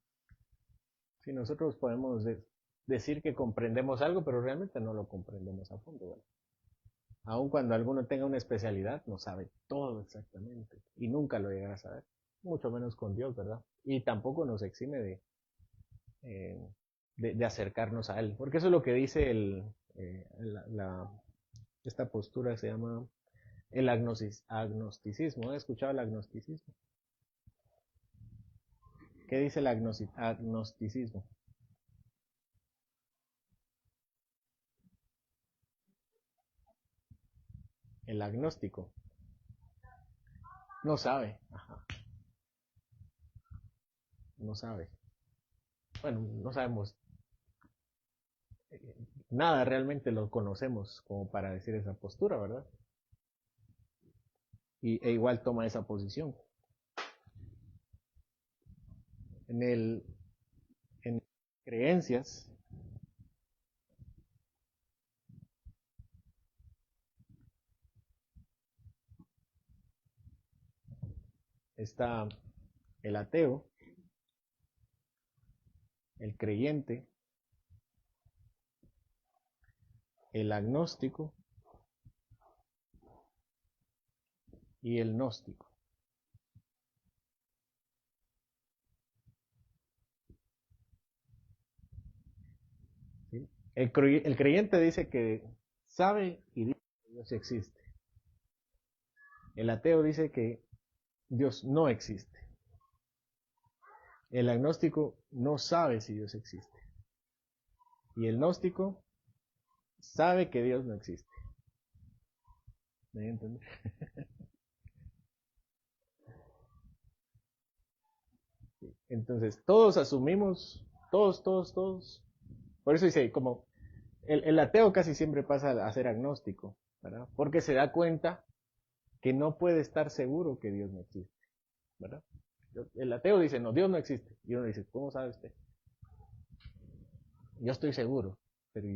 Sí, nosotros podemos decir que comprendemos algo, pero realmente no lo comprendemos a fondo, ¿verdad? Aun cuando alguno tenga una especialidad, no sabe todo exactamente y nunca lo llegará a saber, mucho menos con Dios, ¿verdad? Y tampoco nos exime de acercarnos a Él, porque eso es lo que dice esta postura, se llama el agnosticismo. ¿Has escuchado el agnosticismo? ¿Qué dice el agnosticismo? El agnóstico no sabe. Ajá. No sabe. Bueno, no sabemos nada, realmente lo conocemos como para decir esa postura, ¿verdad? E igual toma esa posición. En creencias está el ateo, el creyente, el agnóstico y el gnóstico. ¿Sí? El creyente dice que sabe y dice que Dios existe. El ateo dice que Dios no existe. El agnóstico no sabe si Dios existe. Y el gnóstico sabe que Dios no existe. ¿Me entiendes? Entonces, todos asumimos, todos. Por eso dice, como el ateo casi siempre pasa a ser agnóstico, ¿verdad? Porque se da cuenta que no puede estar seguro que Dios no existe, ¿verdad? El ateo dice, no, Dios no existe. Y uno dice, ¿cómo sabe usted? Yo estoy seguro, pero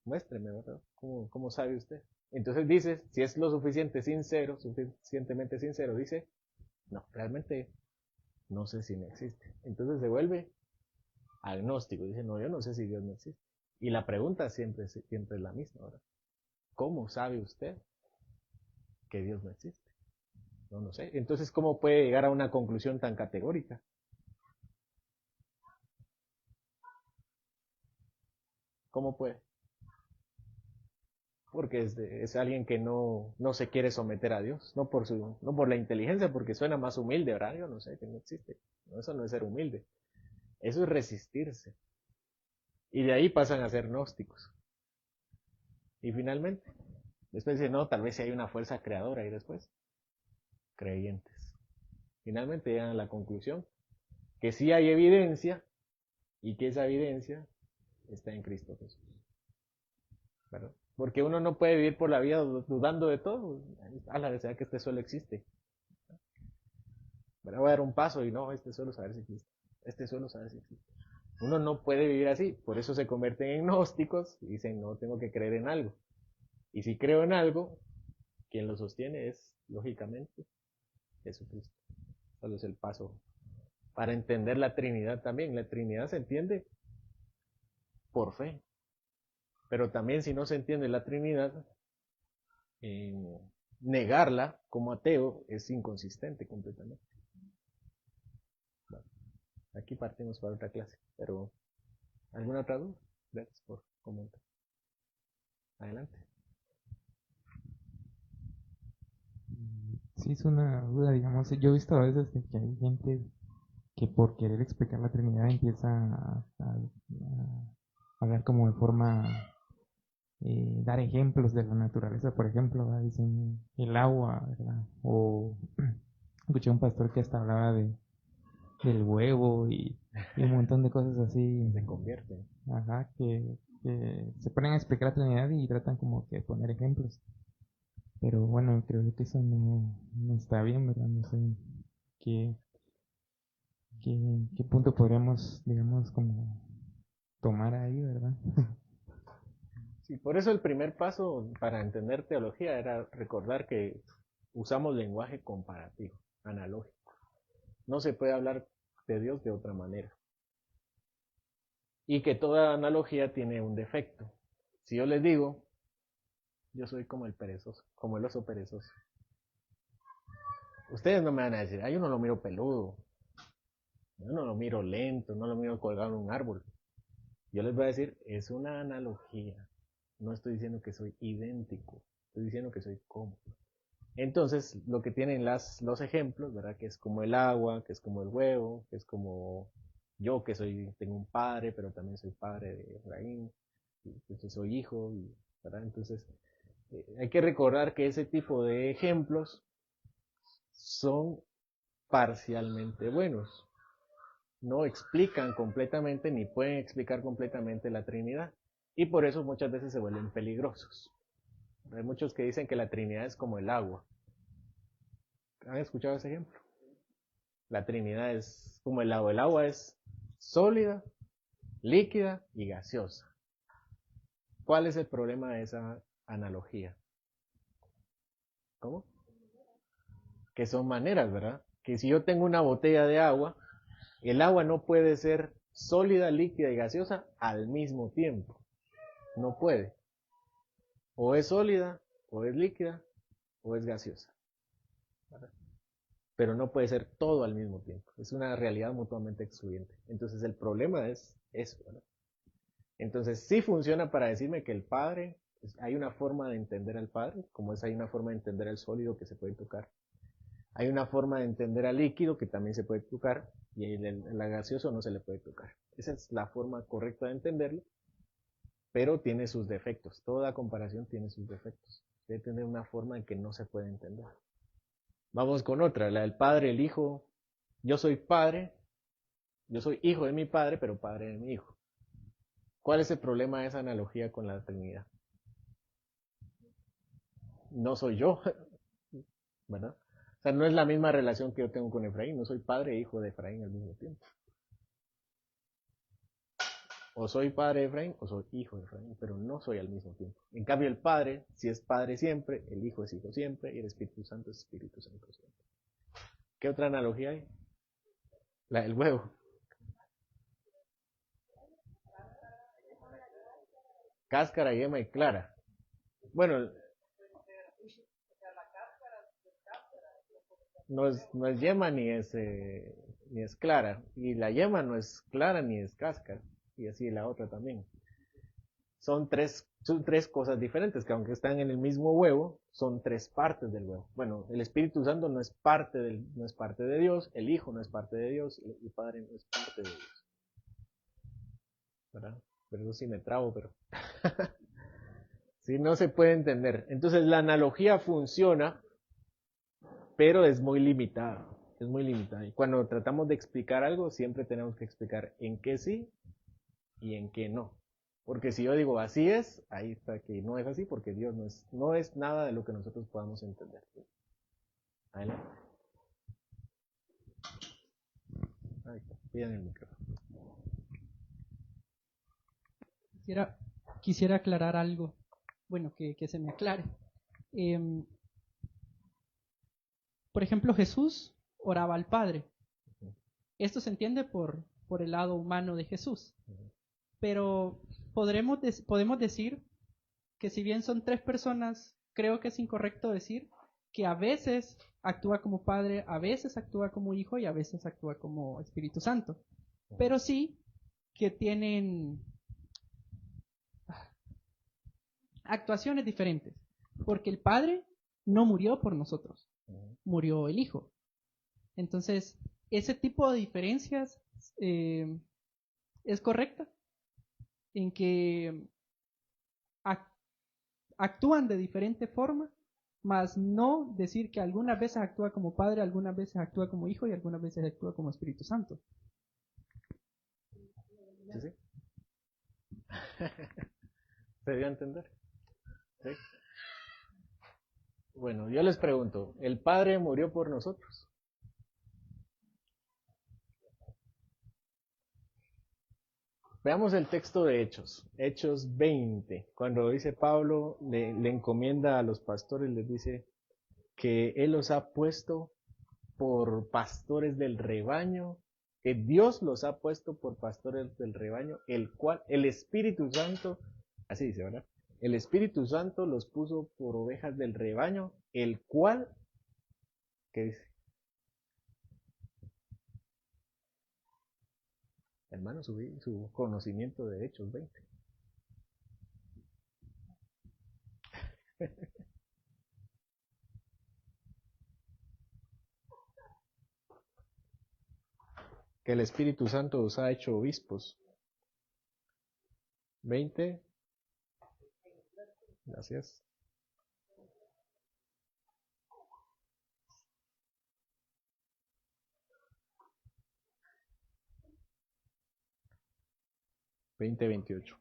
muéstreme, ¿verdad? ¿Cómo sabe usted? Entonces dice, si es lo suficientemente sincero, dice, no, realmente no sé si no existe. Entonces se vuelve agnóstico, dice, no, yo no sé si Dios no existe. Y la pregunta siempre es la misma, ¿verdad? ¿Cómo sabe usted que Dios no existe? No sé. Entonces, ¿cómo puede llegar a una conclusión tan categórica? ¿Cómo puede? Porque es alguien que no se quiere someter a Dios, no por la inteligencia, porque suena más humilde, ¿verdad? Yo no sé, que no existe. No, eso no es ser humilde. Eso es resistirse. Y de ahí pasan a ser gnósticos. Y finalmente, después dicen, no, tal vez si hay una fuerza creadora y después, creyentes. Finalmente llegan a la conclusión que sí hay evidencia y que esa evidencia está en Cristo Jesús. ¿Verdad? Porque uno no puede vivir por la vida dudando de todo. A la verdad que este suelo existe. ¿Verdad? Voy a dar un paso y no, este suelo saber si existe. Este suelo saber si existe. Uno no puede vivir así. Por eso se convierten en gnósticos y dicen, no, tengo que creer en algo. Y si creo en algo, quien lo sostiene es, lógicamente, Jesucristo. Solo es el paso para entender la Trinidad también. La Trinidad se entiende por fe. Pero también si no se entiende la Trinidad, negarla como ateo es inconsistente completamente. Bueno, aquí partimos para otra clase, pero ¿alguna otra duda? Gracias por comentar. Adelante. Sí, es una duda, digamos. Yo he visto a veces que hay gente que por querer explicar la Trinidad empieza a hablar como de forma, dar ejemplos de la naturaleza, por ejemplo, ¿verdad? Dicen el agua, ¿verdad? O escuché un pastor que hasta hablaba del huevo y un montón de cosas así. Se convierte. Ajá, que se ponen a explicar la Trinidad y tratan como que de poner ejemplos. Pero bueno, creo que eso no está bien, ¿verdad? No sé qué, qué punto podríamos, digamos, como tomar ahí, ¿verdad? Sí, por eso el primer paso para entender teología era recordar que usamos lenguaje comparativo, analógico. No se puede hablar de Dios de otra manera. Y que toda analogía tiene un defecto. Si yo les digo, yo soy como el perezoso, como el oso perezoso. Ustedes no me van a decir, yo no lo miro peludo, yo no lo miro lento, no lo miro colgado en un árbol. Yo les voy a decir, es una analogía. No estoy diciendo que soy idéntico, estoy diciendo que soy como. Entonces, lo que tienen los ejemplos, ¿verdad? Que es como el agua, que es como el huevo, que es como yo, que tengo un padre, pero también soy padre de Efraín, y soy hijo, ¿verdad? Entonces, hay que recordar que ese tipo de ejemplos son parcialmente buenos. No explican completamente ni pueden explicar completamente la Trinidad. Y por eso muchas veces se vuelven peligrosos. Hay muchos que dicen que la Trinidad es como el agua. ¿Han escuchado ese ejemplo? La Trinidad es como el agua. El agua es sólida, líquida y gaseosa. ¿Cuál es el problema de esa analogía? ¿Cómo? Que son maneras, ¿verdad? Que si yo tengo una botella de agua, el agua no puede ser sólida, líquida y gaseosa al mismo tiempo. No puede. O es sólida, o es líquida, o es gaseosa. ¿Verdad? Pero no puede ser todo al mismo tiempo. Es una realidad mutuamente excluyente. Entonces el problema es eso, ¿verdad? Entonces sí funciona para decirme que el Padre, hay una forma de entender al Padre, como hay una forma de entender al sólido que se puede tocar. Hay una forma de entender al líquido que también se puede tocar, y el gaseoso no se le puede tocar. Esa es la forma correcta de entenderlo, pero tiene sus defectos. Toda comparación tiene sus defectos. Debe tener una forma en que no se puede entender. Vamos con otra, la del Padre, el Hijo. Yo soy padre, yo soy hijo de mi padre, pero padre de mi hijo. ¿Cuál es el problema de esa analogía con la Trinidad? No soy yo, ¿verdad? O sea, no es la misma relación que yo tengo con Efraín. No soy padre e hijo de Efraín al mismo tiempo. O soy padre de Efraín o soy hijo de Efraín, pero no soy al mismo tiempo. En cambio, el Padre, si es Padre siempre, el Hijo es Hijo siempre y el Espíritu Santo es Espíritu Santo siempre. ¿Qué otra analogía hay? La del huevo. Cáscara, yema y clara. Bueno, no es yema ni es clara. Y la yema no es clara ni es cáscara. Y así la otra también. Son tres cosas diferentes, que aunque están en el mismo huevo, son tres partes del huevo. Bueno, el Espíritu Santo no es parte de Dios, el Hijo no es parte de Dios, el Padre no es parte de Dios. ¿Verdad? Pero eso sí me trabo, pero sí, no se puede entender. Entonces la analogía funciona, pero es muy limitada. Es muy limitada. Y cuando tratamos de explicar algo, siempre tenemos que explicar en qué sí y en qué no. Porque si yo digo así es, ahí está que no es así, porque Dios no es nada de lo que nosotros podamos entender. Adelante. Ahí está, pidan el micrófono. Quisiera aclarar algo, bueno, que se me aclare. Por ejemplo, Jesús oraba al Padre. Esto se entiende por el lado humano de Jesús. Pero podemos decir que si bien son tres personas, creo que es incorrecto decir que a veces actúa como Padre, a veces actúa como Hijo y a veces actúa como Espíritu Santo. Pero sí que tienen actuaciones diferentes, porque el Padre no murió por nosotros, murió el Hijo. Entonces, ese tipo de diferencias es correcta en que actúan de diferente forma, mas no decir que algunas veces actúa como Padre, algunas veces actúa como Hijo y algunas veces actúa como Espíritu Santo. ¿Sí? ¿Se dio a entender? ¿Sí? Bueno, yo les pregunto, ¿el Padre murió por nosotros? Veamos el texto de Hechos 20, cuando dice Pablo, le encomienda a los pastores, les dice que Él los ha puesto por pastores del rebaño, que Dios los ha puesto por pastores del rebaño, el cual, el Espíritu Santo, así dice, ¿verdad? El Espíritu Santo los puso por ovejas del rebaño, el cual, ¿qué dice? Hermano, su conocimiento de Hechos 20. Que el Espíritu Santo os ha hecho obispos. 20. Gracias. (20:28).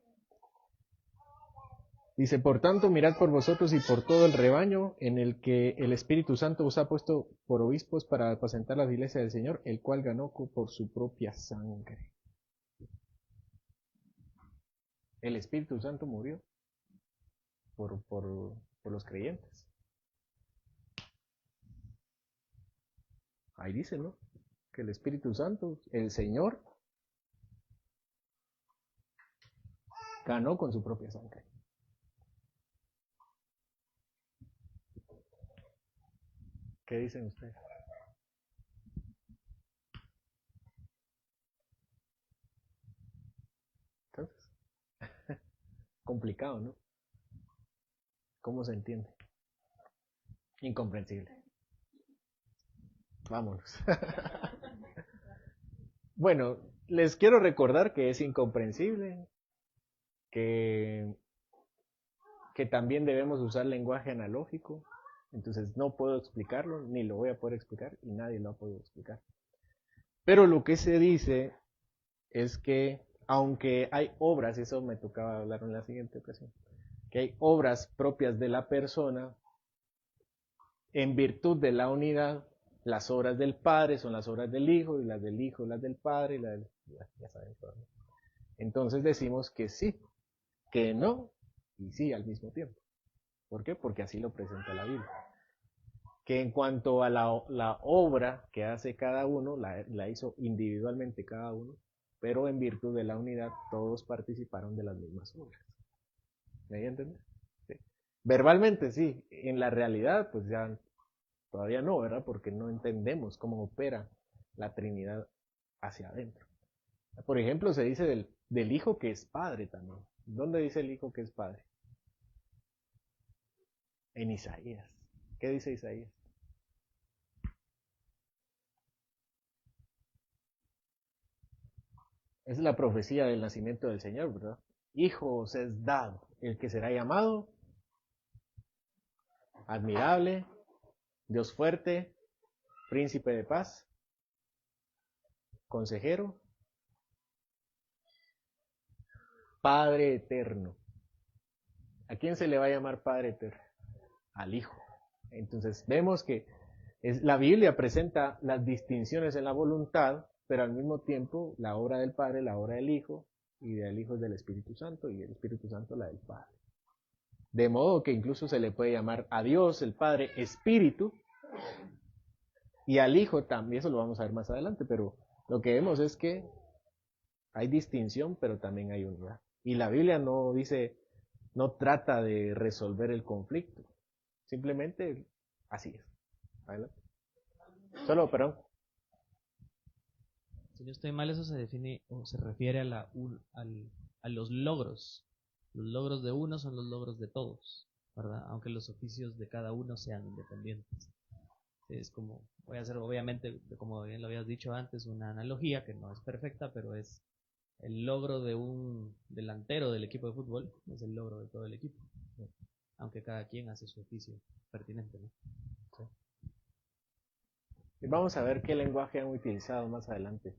Dice, por tanto, mirad por vosotros y por todo el rebaño en el que el Espíritu Santo os ha puesto por obispos para apacentar la iglesia del Señor, el cual ganó por su propia sangre. El Espíritu Santo murió por los creyentes. Ahí dice, ¿no? Que el Espíritu Santo, el Señor, ganó con su propia sangre. ¿Qué dicen ustedes? Entonces, complicado, ¿no? ¿Cómo se entiende? Incomprensible. Vámonos. Bueno, les quiero recordar que es incomprensible, que también debemos usar lenguaje analógico, entonces no puedo explicarlo, ni lo voy a poder explicar, y nadie lo ha podido explicar. Pero lo que se dice es que aunque hay obras, eso me tocaba hablar en la siguiente ocasión, que hay obras propias de la persona, en virtud de la unidad, las obras del Padre son las obras del Hijo, y las del Hijo las del Padre, ya saben todo. Entonces decimos que sí, que no, y sí al mismo tiempo. ¿Por qué? Porque así lo presenta la Biblia. Que en cuanto a la obra que hace cada uno, la hizo individualmente cada uno, pero en virtud de la unidad todos participaron de las mismas obras. ¿Me entiendes? Sí. Verbalmente sí, en la realidad pues ya todavía no, ¿verdad? Porque no entendemos cómo opera la Trinidad hacia adentro. Por ejemplo, se dice del Hijo que es Padre también. ¿Dónde dice el Hijo que es Padre? En Isaías. ¿Qué dice Isaías? Es la profecía del nacimiento del Señor, ¿verdad? Hijo os es dado, el que será llamado admirable, Dios fuerte, príncipe de paz, consejero, Padre eterno. ¿A quién se le va a llamar Padre eterno? Al Hijo. Entonces vemos que la Biblia presenta las distinciones en la voluntad, pero al mismo tiempo la obra del Padre, la obra del Hijo, y del Hijo es del Espíritu Santo, y el Espíritu Santo la del Padre. De modo que incluso se le puede llamar a Dios, el Padre, Espíritu, y al Hijo también, eso lo vamos a ver más adelante, pero lo que vemos es que hay distinción, pero también hay unidad. Y la Biblia no dice, no trata de resolver el conflicto, simplemente así es. Adelante. Solo, perdón. Si no estoy mal, eso se define o se refiere a los logros. Los logros de uno son los logros de todos, ¿verdad? Aunque los oficios de cada uno sean independientes. Es como, voy a hacer obviamente, como bien lo habías dicho antes, una analogía que no es perfecta, pero es el logro de un delantero del equipo de fútbol, es el logro de todo el equipo, aunque cada quien hace su oficio pertinente, ¿no? Sí. Y vamos a ver qué lenguaje han utilizado más adelante.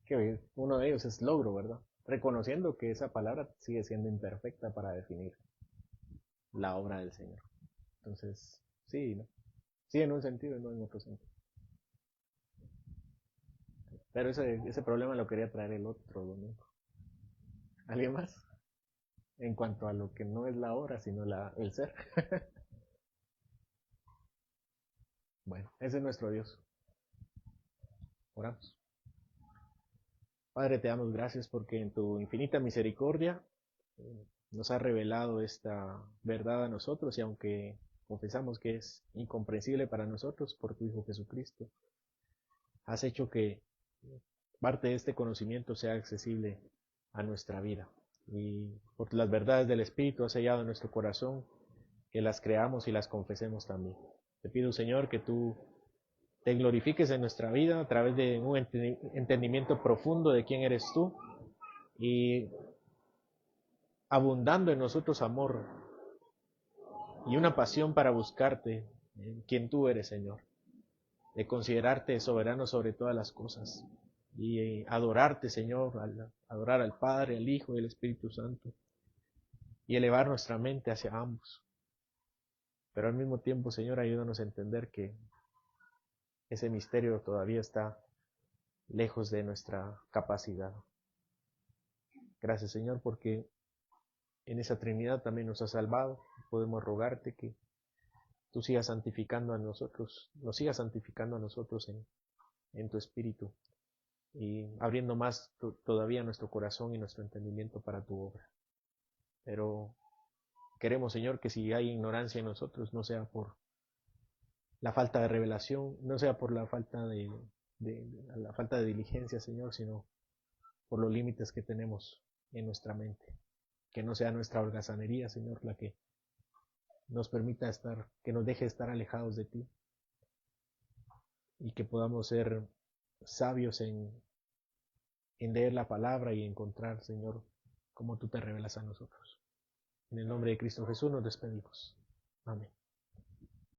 Que uno de ellos es logro, ¿verdad? Reconociendo que esa palabra sigue siendo imperfecta para definir la obra del Señor. Entonces, sí, ¿no? Sí en un sentido y no en otro sentido. Pero ese problema lo quería traer el otro domingo. ¿Alguien más? En cuanto a lo que no es la obra, sino el ser. Bueno, ese es nuestro Dios. Oramos. Padre, te damos gracias porque en tu infinita misericordia nos has revelado esta verdad a nosotros, y aunque confesamos que es incomprensible para nosotros, por tu Hijo Jesucristo, has hecho que parte de este conocimiento sea accesible a nuestra vida. Y por las verdades del Espíritu has sellado en nuestro corazón, que las creamos y las confesemos también. Te pido, Señor, que tú te glorifiques en nuestra vida a través de un entendimiento profundo de quién eres tú, y abundando en nosotros amor y una pasión para buscarte en quien tú eres, Señor, de considerarte soberano sobre todas las cosas y adorarte, Señor, adorar al Padre, al Hijo y al Espíritu Santo, y elevar nuestra mente hacia ambos. Pero al mismo tiempo, Señor, ayúdanos a entender que ese misterio todavía está lejos de nuestra capacidad. Gracias, Señor, porque en esa Trinidad también nos has salvado. Podemos rogarte que tú sigas santificando a nosotros, nos sigas santificando a nosotros en tu Espíritu, y abriendo más todavía nuestro corazón y nuestro entendimiento para tu obra. Pero queremos, Señor, que si hay ignorancia en nosotros, no sea por la falta de revelación, no sea por la falta de diligencia, Señor, sino por los límites que tenemos en nuestra mente. Que no sea nuestra holgazanería, Señor, la que nos permita que nos deje estar alejados de ti, y que podamos ser sabios en leer la palabra y encontrar, Señor, cómo tú te revelas a nosotros. En el nombre de Cristo Jesús nos despedimos. Amén.